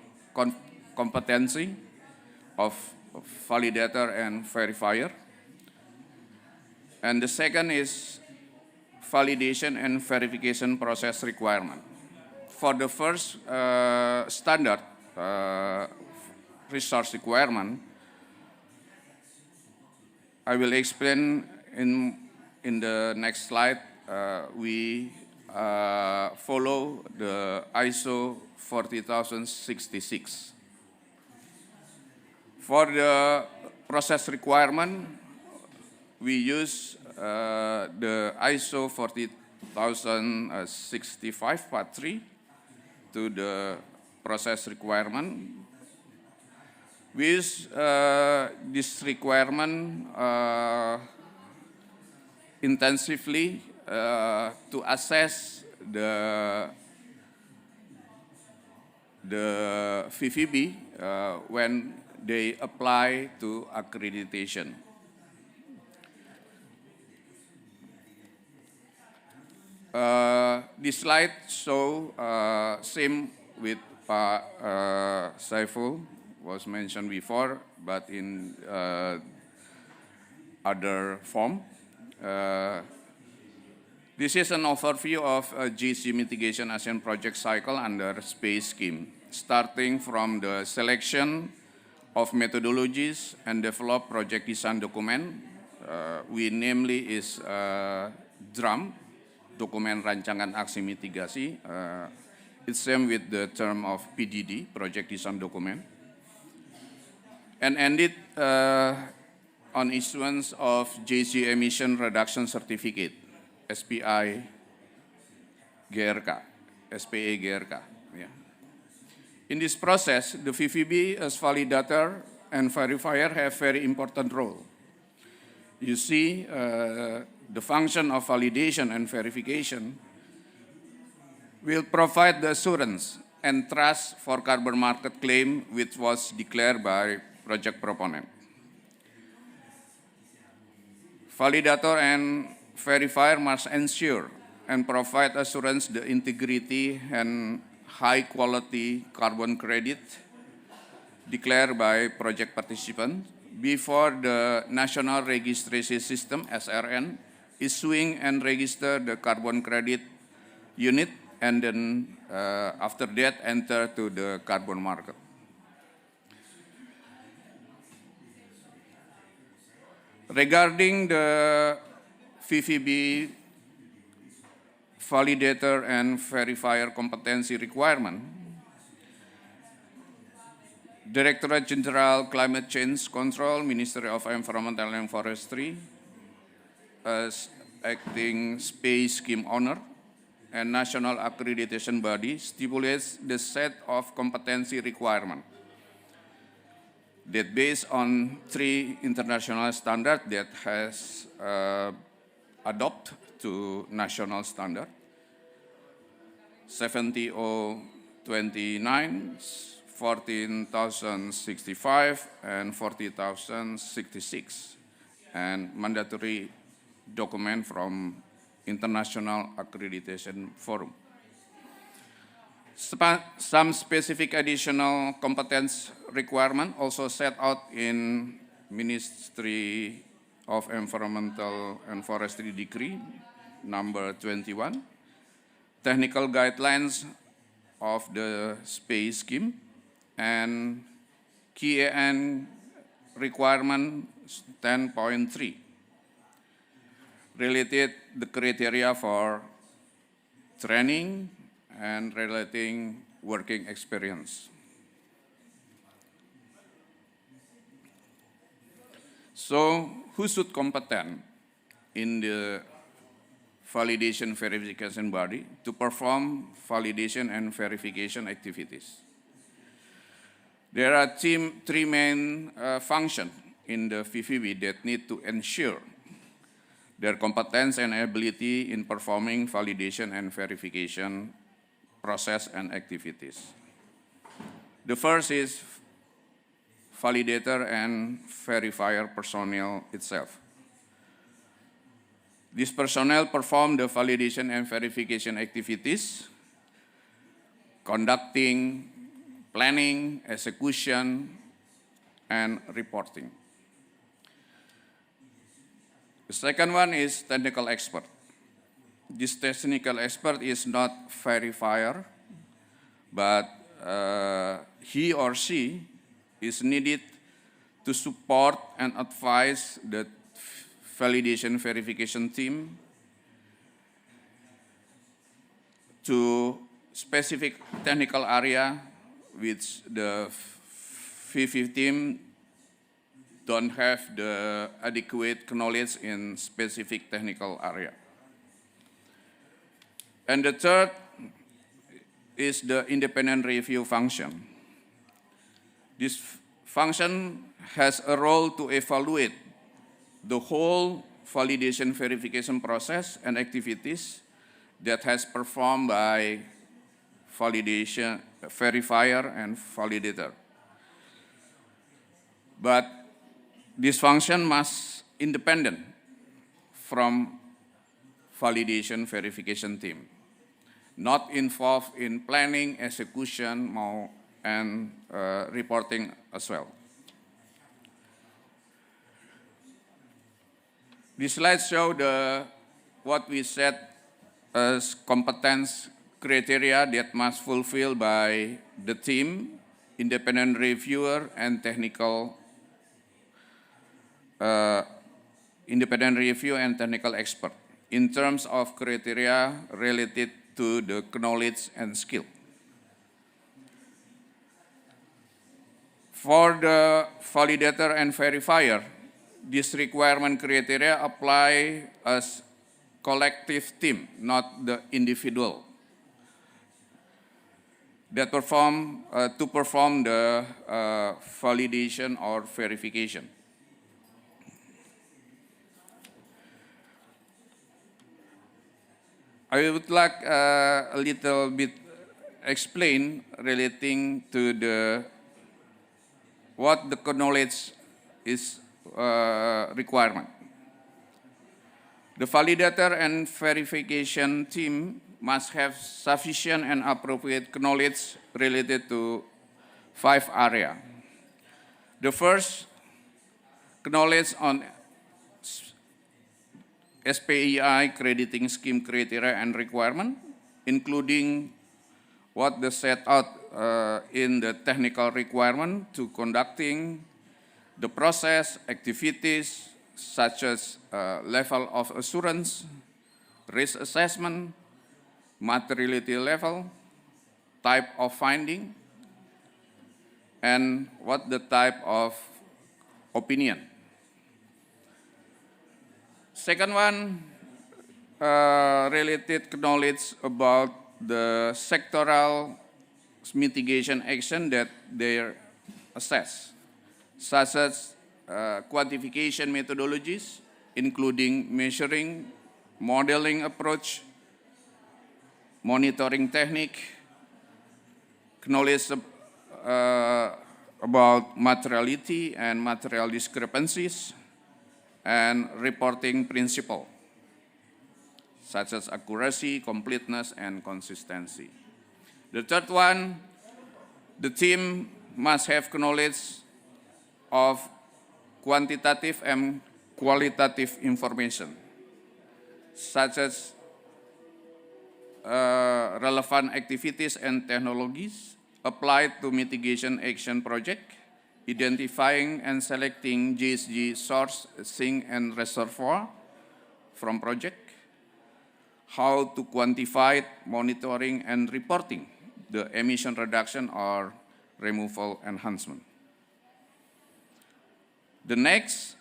competency of validator and verifier. And the second is validation and verification process requirement. For the first standard resource requirement, I will explain in the next slide. We follow the ISO 40066. For the process requirement, we use the ISO 40065 Part 3 to the process requirement. We use this requirement intensively to assess the VVB when they apply to accreditation. This slide shows same with Saiful was mentioned before, but in other form. This is an overview of GC mitigation ASEAN project cycle under SPACE scheme, starting from the selection of methodologies and develop project design document. We namely is DRAM, Dokumen Rancangan Aksi Mitigasi. It's same with the term of PDD, Project Design Document. And ended on issuance of JC Emission Reduction Certificate, SPI GRK, SPA GRK. Yeah. In this process, the VVB as validator and verifier have very important role. You see, the function of validation and verification will provide the assurance and trust for carbon market claim which was declared by project proponent. Validator and verifier must ensure and provide assurance the integrity and high quality carbon credit declared by project participant before the National Registration System, SRN, issuing and register the carbon credit unit and then after that enter to the carbon market. Regarding the VVB validator and verifier competency requirement, Directorate General Climate Change Control, Ministry of Environmental and Forestry, as acting SPACE scheme owner and national accreditation body stipulates the set of competency requirement that based on 3 international standards that has adopted to national standard, 70029, 14,065, and 40,066, and mandatory document from International Accreditation Forum. Some specific additional competence requirement also set out in Ministry of Environmental and Forestry Decree number 21, technical guidelines of the SPACE scheme, and KAN requirement 10.3 related the criteria for training and relating working experience. So who should competent in the validation verification body to perform validation and verification activities. There are three main functions in the VVB that need to ensure their competence and ability in performing validation and verification process and activities. The first is validator and verifier personnel itself. This personnel perform the validation and verification activities, conducting, planning, execution, and reporting. The second one is technical expert. This technical expert is not verifier, but he or she is needed to support and advise the validation verification team to specific technical area which the VV team don't have the adequate knowledge in specific technical area. And the third is the independent review function. This function has a role to evaluate the whole validation verification process and activities that has performed by validation, verifier and validator. But this function must independent from validation verification team, not involved in planning, execution, and reporting as well. This slide shows what we set as competence criteria that must fulfill by the team, independent reviewer, and independent review and technical expert in terms of criteria related to the knowledge and skill. For the validator and verifier, this requirement criteria apply as collective team, not the individual, that perform the validation or verification. I would like a little bit explain relating to what the knowledge is requirement. The validator and verification team must have sufficient and appropriate knowledge related to 5 areas. The first, knowledge on SPEI crediting scheme criteria and requirement, including what they set out in the technical requirement to conducting the process, activities such as level of assurance, risk assessment, materiality level, type of finding, and what the type of opinion. Second one, related knowledge about the sectoral mitigation action that they assess, such as quantification methodologies, including measuring, modeling approach, monitoring technique, knowledge about materiality and material discrepancies, and reporting principle, such as accuracy, completeness, and consistency. The third one, the team must have knowledge of quantitative and qualitative information, such as relevant activities and technologies applied to mitigation action project, identifying and selecting GSG source, sink, and reservoir from project, how to quantify, monitoring, and reporting the emission reduction or removal enhancement. The next,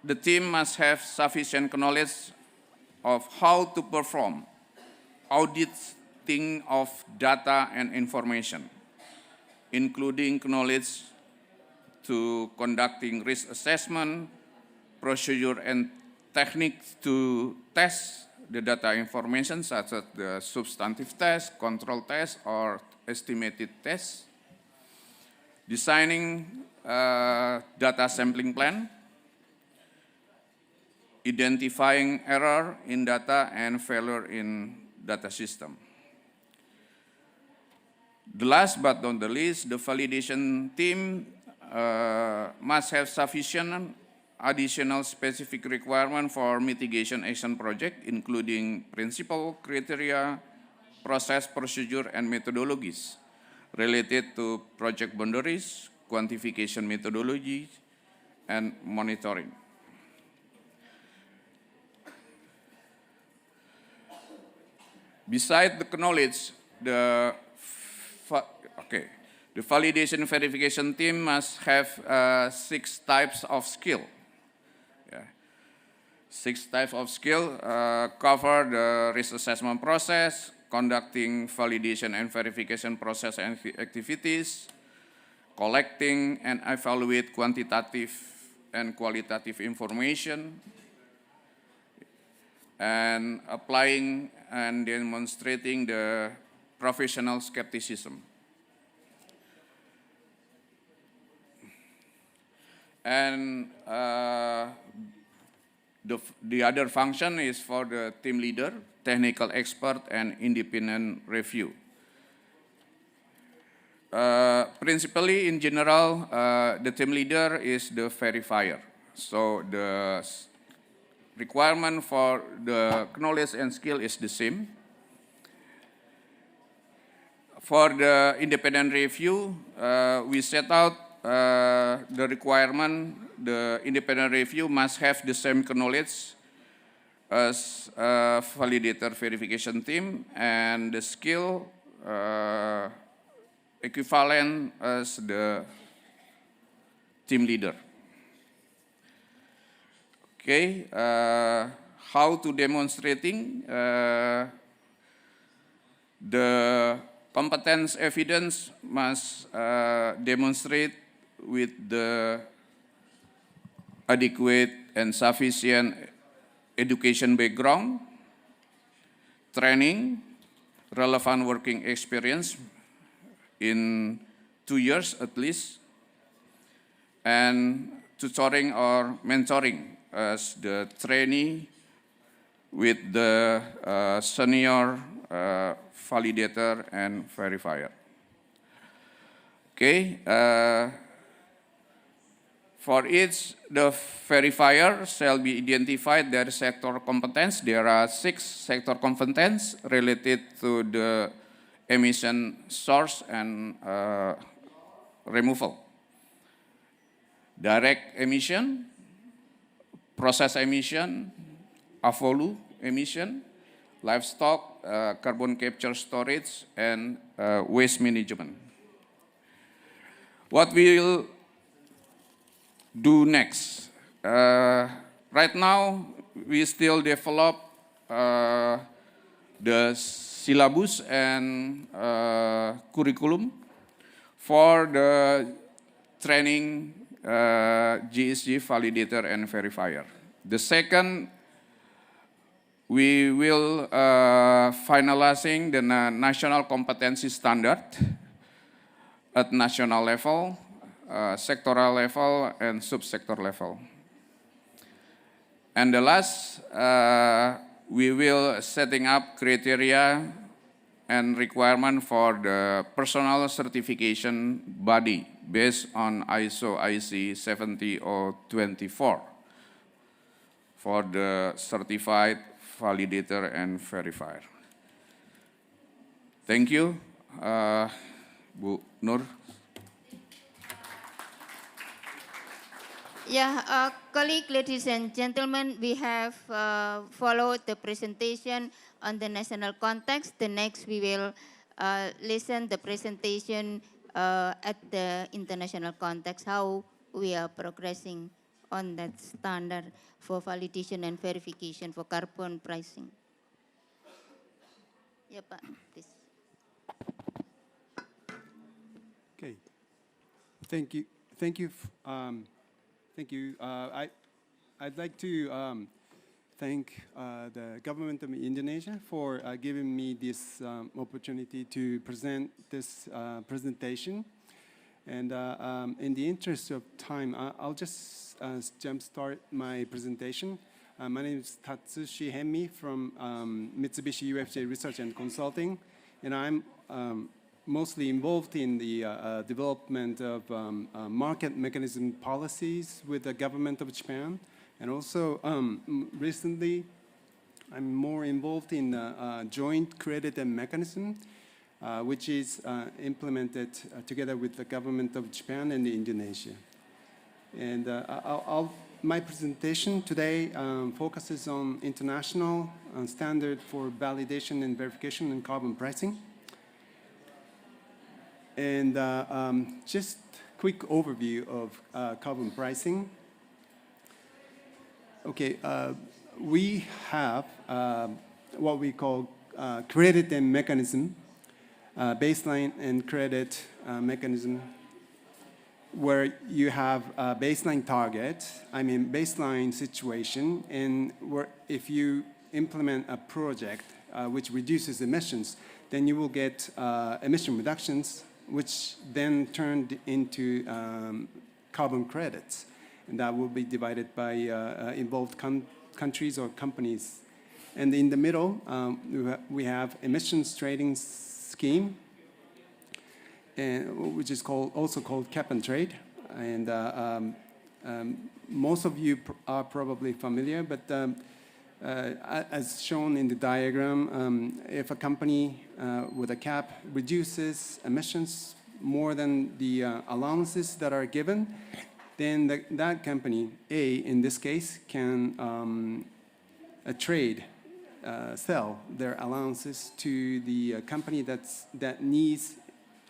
the team must have sufficient knowledge of how to perform auditing of data and information, including knowledge to conducting risk assessment, procedure and techniques to test the data information, such as the substantive test, control test, or estimated test, designing a data sampling plan, identifying error in data and failure in data system. The last but not the least, the validation team must have sufficient additional specific requirement for mitigation action project, including principle, criteria, process, procedure, and methodologies related to project boundaries, quantification methodology, and monitoring. Besides the knowledge, the validation verification team must have 6 types of skill. 6 types of skill cover the risk assessment process, conducting validation and verification process and activities, collecting and evaluate quantitative and qualitative information, and applying and demonstrating the professional skepticism. And the other function is for the team leader, technical expert, and independent review. Principally, in general, the team leader is the verifier. So the requirement for the knowledge and skill is the same. For the independent review, we set out the requirement. The independent review must have the same knowledge as validator verification team, and the skill equivalent as the team leader. Okay, how to demonstrating the competence evidence must demonstrate with the adequate and sufficient education background, training, relevant working experience in 2 years at least, and tutoring or mentoring as the trainee with the senior validator and verifier. Okay, for each, the verifier shall be identified their sector competence. There are 6 sector competence related to the emission source and removal. Direct emission, process emission, AVOLU emission, livestock, carbon capture storage, and waste management. What we will do next? Right now, we still develop the syllabus and curriculum for the training GSG validator and verifier. The second, we will finalizing the national competency standard at national level, sectoral level, and subsector level. And the last, we will setting up criteria and requirement for the personal certification body based on ISO IC 70024 for the certified validator and verifier. Thank you, Bu Nur. Yeah, colleague, ladies and gentlemen, we have followed the presentation on the national context. The next, we will listen the presentation at the international context, how we are progressing on that standard for validation and verification for carbon pricing? Yeah, Pak, please. Okay. Thank you. Thank you. Thank you. I'd like to thank the government of Indonesia for giving me this opportunity to present this presentation. And in the interest of time, I'll just jumpstart my presentation. My name is Tatsushi Hemi from Mitsubishi UFJ Research and Consulting, and I'm mostly involved in the development of market mechanism policies with the government of Japan. And also recently, I'm more involved in joint credit and mechanism, which is implemented together with the government of Japan and Indonesia. And my presentation today focuses on international standard for validation and verification and carbon pricing. And just quick overview of carbon pricing. Okay, we have what we call credit and mechanism, baseline and credit mechanism, where you have a baseline target, baseline situation, and where if you implement a project which reduces emissions, then you will get emission reductions, which then turned into carbon credits. And that will be divided by involved countries or companies. And in the middle, we have emissions trading scheme, which is also called cap and trade. And most of you are probably familiar, but as shown in the diagram, if a company with a cap reduces emissions more than the allowances that are given, then that company, A in this case, can sell their allowances to the company that needs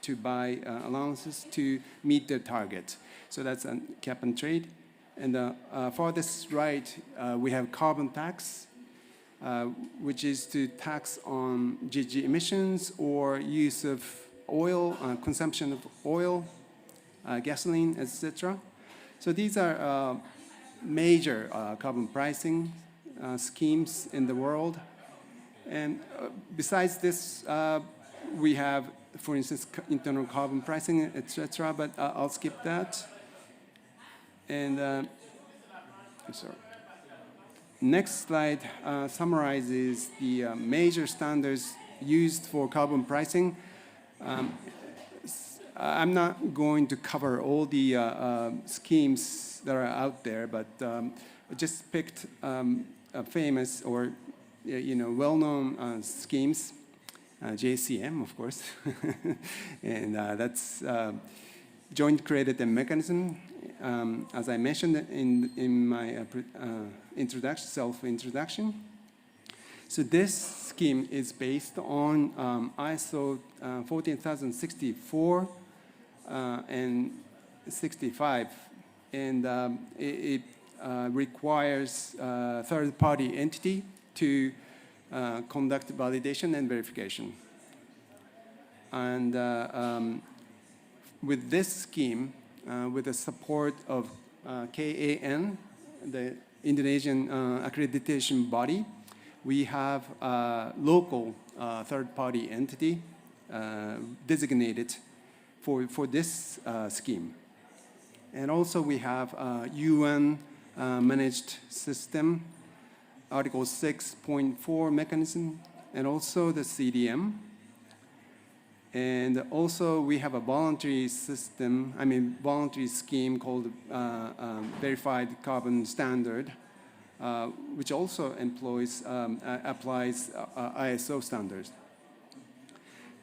to buy allowances to meet their target. So that's a cap and trade. And farthest right, we have carbon tax, which is to tax on GHG emissions or use of oil, consumption of oil, gasoline, etc. So these are major carbon pricing schemes in the world. And besides this, we have, for instance, internal carbon pricing, etc. But I'll skip that. And sorry. Next slide summarizes the major standards used for carbon pricing. I'm not going to cover all the schemes that are out there, but I just picked famous or well-known schemes, JCM, of course, and that's joint credit and mechanism. As I mentioned in my self-introduction. So this scheme is based on ISO 14064 and 65, and it requires a third-party entity to conduct validation and verification. And with this scheme, with the support of KAN, the Indonesian accreditation body, we have a local third-party entity designated for this scheme. And also we have a UN managed system, Article 6.4 mechanism, and also the CDM. And also we have a voluntary system, voluntary scheme called Verified Carbon Standard, which also applies ISO standards.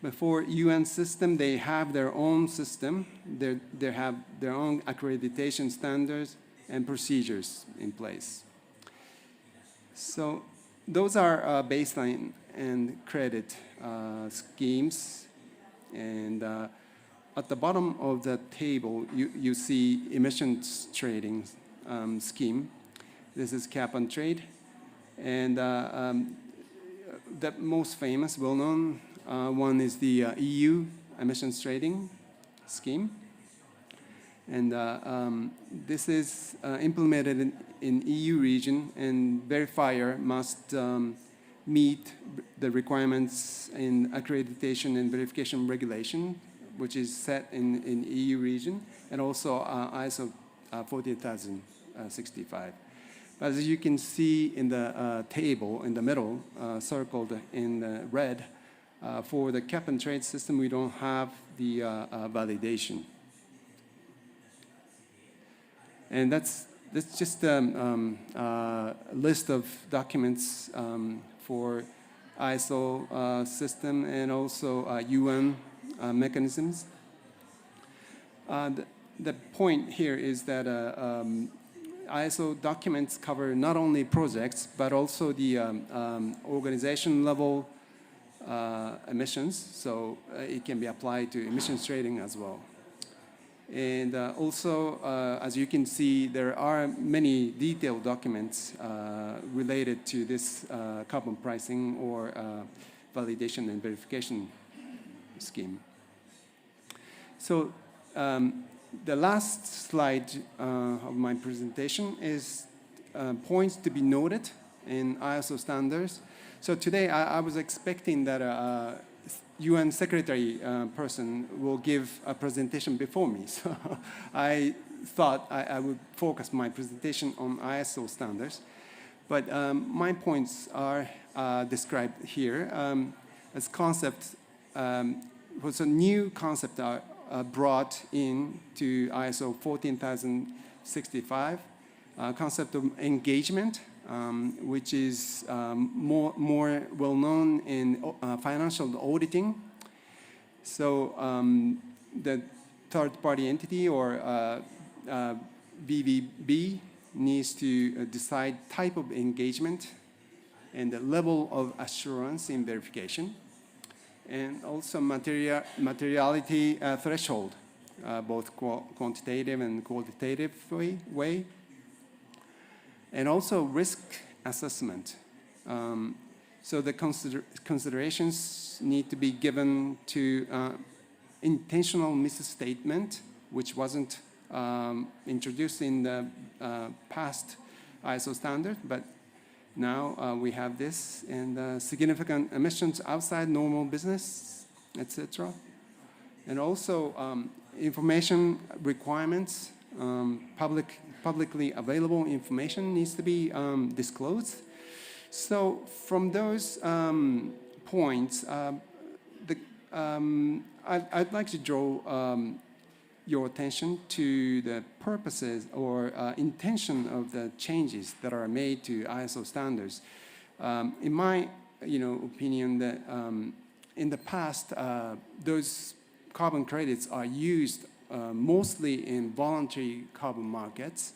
But for UN system, they have their own system. They have their own accreditation standards and procedures in place. So those are baseline and credit schemes. And at the bottom of the table, you see emissions trading scheme. This is cap and trade. And the most famous, well-known one is the EU emissions trading scheme. And this is implemented in EU region, and verifier must meet the requirements in accreditation and verification regulation, which is set in EU region, and also ISO 14065. As you can see in the table in the middle, circled in red, for the cap and trade system, we don't have the validation. And that's just a list of documents for ISO system and also UN mechanisms. The point here is that ISO documents cover not only projects, but also the organization level emissions, so it can be applied to emissions trading as well. And also, as you can see, there are many detailed documents related to this carbon pricing or validation and verification scheme. So the last slide of my presentation is points to be noted in ISO standards. So today I was expecting that UN secretary person will give a presentation before me. So I thought I would focus my presentation on ISO standards. But my points are described here as concepts. Was a new concept brought in to ISO 14065, concept of engagement, which is more well-known in financial auditing. So the third-party entity or BVB needs to decide type of engagement and the level of assurance in verification, and also materiality threshold, both quantitative and qualitative way. And also risk assessment. So the considerations need to be given to intentional misstatement, which wasn't introduced in the past ISO standard, but now we have this, and significant emissions outside normal business, etc. And also information requirements, publicly available information needs to be disclosed. So from those points, I'd like to draw your attention to the purposes or intention of the changes that are made to ISO standards. In my opinion, that in the past, those carbon credits are used mostly in voluntary carbon markets,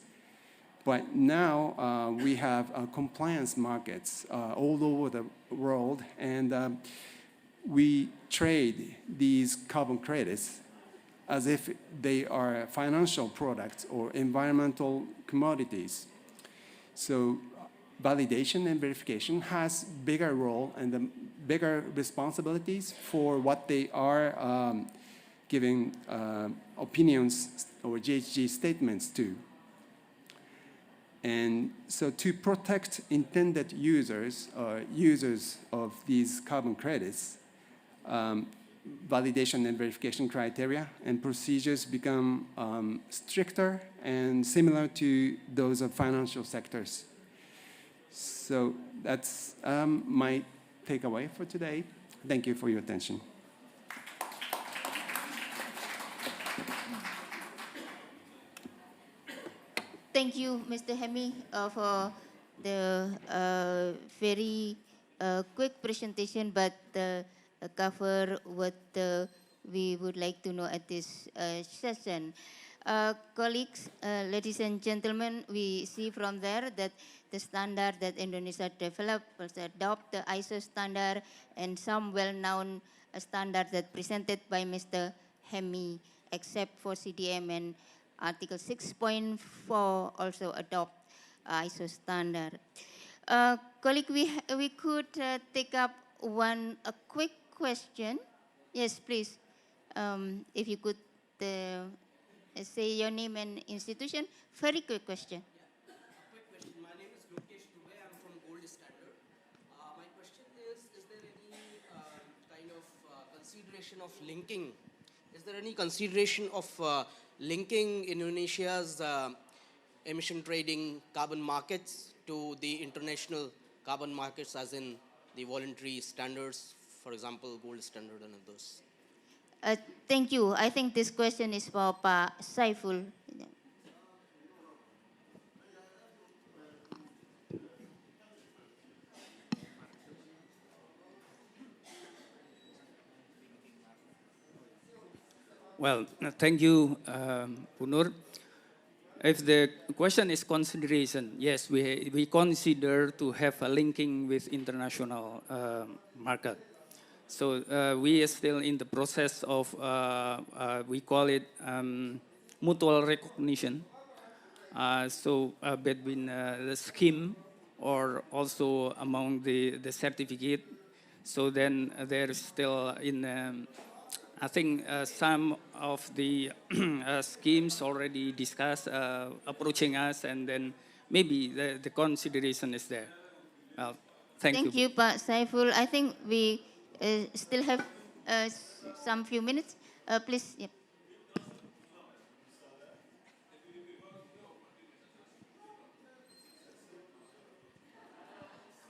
but now we have compliance markets all over the world, and we trade these carbon credits as if they are financial products or environmental commodities. So validation and verification has bigger role and bigger responsibilities for what they are giving opinions or GHG statements to. And so to protect intended users or users of these carbon credits, validation and verification criteria and procedures become stricter and similar to those of financial sectors. So that's my takeaway for today. Thank you for your attention. Thank you, Mr. Hemi, for the very quick presentation, but cover what we would like to know at this session. Colleagues, ladies and gentlemen, we see from there that the standard that Indonesia developed was adopt the ISO standard and some well-known standards that presented by Mr. Hemi, except for CDM and Article 6.4 also adopt ISO standard. Colleague, we could take up a quick question. Yes, please. If you could say your name and institution. Very quick question. My name is Lokesh Dubey. I'm from Gold Standard. My question is there any kind of consideration of linking? Is there any consideration of linking Indonesia's emission trading carbon markets to the international carbon markets, as in the voluntary standards, for example, Gold Standard and others? Thank you. I think this question is for Pak Saiful. Well, thank you, Punur. If the question is consideration, yes, we consider to have a linking with international market. So we are still in the process of, we call it mutual recognition. Between the scheme or also among the certificate. So then there's still I think some of the schemes already discussed approaching us, and then maybe the consideration is there. Thank you. Thank you, Pak Saiful. I think we still have some few minutes. Please. Yep.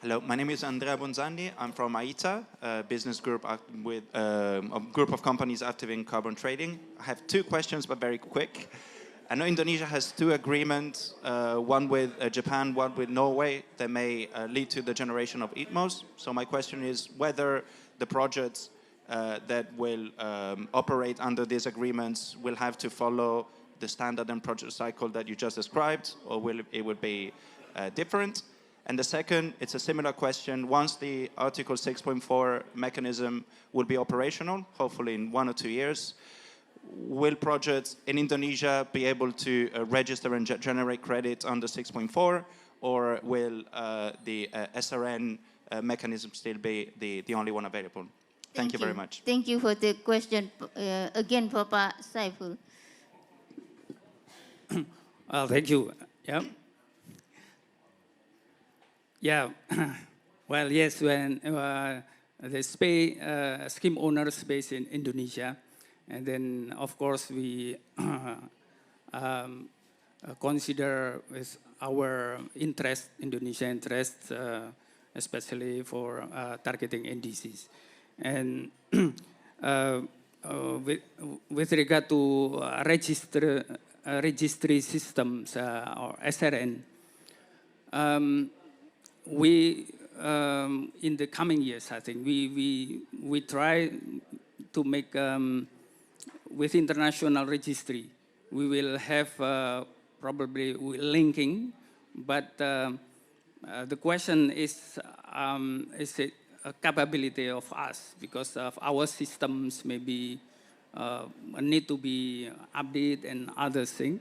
Hello, my name is Andrea Bonzandi. I'm from AITA, a business group with a group of companies active in carbon trading. I have two questions, but very quick. I know Indonesia has two agreements, one with Japan, one with Norway, that may lead to the generation of ITMOs. So my question is whether the projects that will operate under these agreements will have to follow the standard and project cycle that you just described, or will it be different? And the second, it's a similar question. Once the Article 6.4 mechanism will be operational, hopefully in 1 or 2 years, will projects in Indonesia be able to register and generate credit under 6.4, or will the SRN mechanism still be the only one available? Thank you very much. Thank you for the question. Again, for Pak Saiful. Thank you. Yeah. Yeah, well, yes, when the scheme owners based in Indonesia, and then of course we consider with our interest, Indonesia interest, especially for targeting NDCs. And with regard to registry systems or SRN, we in the coming years, I think we try to make with international registry, we will have probably linking, but the question is it a capability of us, because of our systems maybe need to be updated and other things.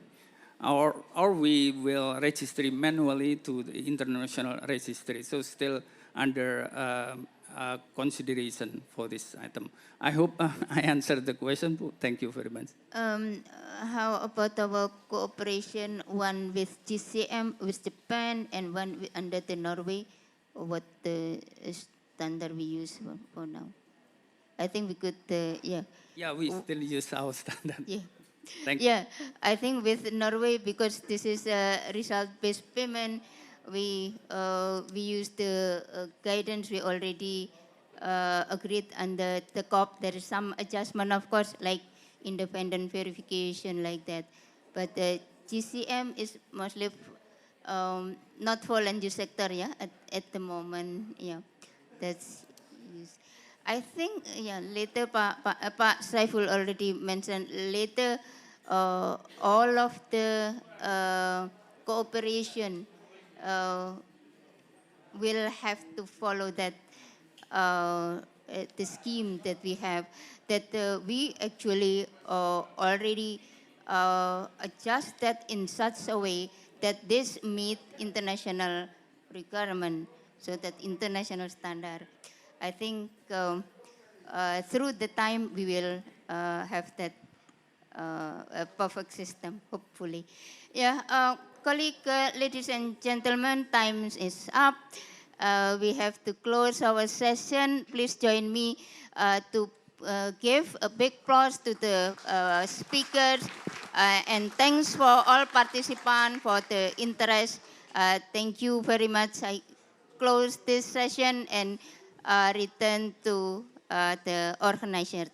Or we will register manually to the international registry. So still under consideration for this item. I hope I answered the question. Thank you very much. How about our cooperation, one with GCM, with Japan, and one under the Norway? What the standard we use for now? I think we could, yeah. Yeah, we still use our standard. Yeah. Thank you. Yeah, I think with Norway, because this is a result-based payment, we use the guidance we already agreed under the COP. There is some adjustment, of course, like independent verification, like that. But the GCM is mostly not for land use sector, yeah, at the moment, yeah. That's used. I think, yeah, later Pak Saiful already mentioned, later all of the cooperation will have to follow that the scheme that we have, that we actually already adjust that in such a way that this meet international requirement, so that international standard. I think through the time we will have that a perfect system, hopefully. Yeah, colleague, ladies and gentlemen, time is up. We have to close our session. Please join me to give a big applause to the speakers. And thanks for all participants for the interest. Thank you very much. I close this session and return to the organizer.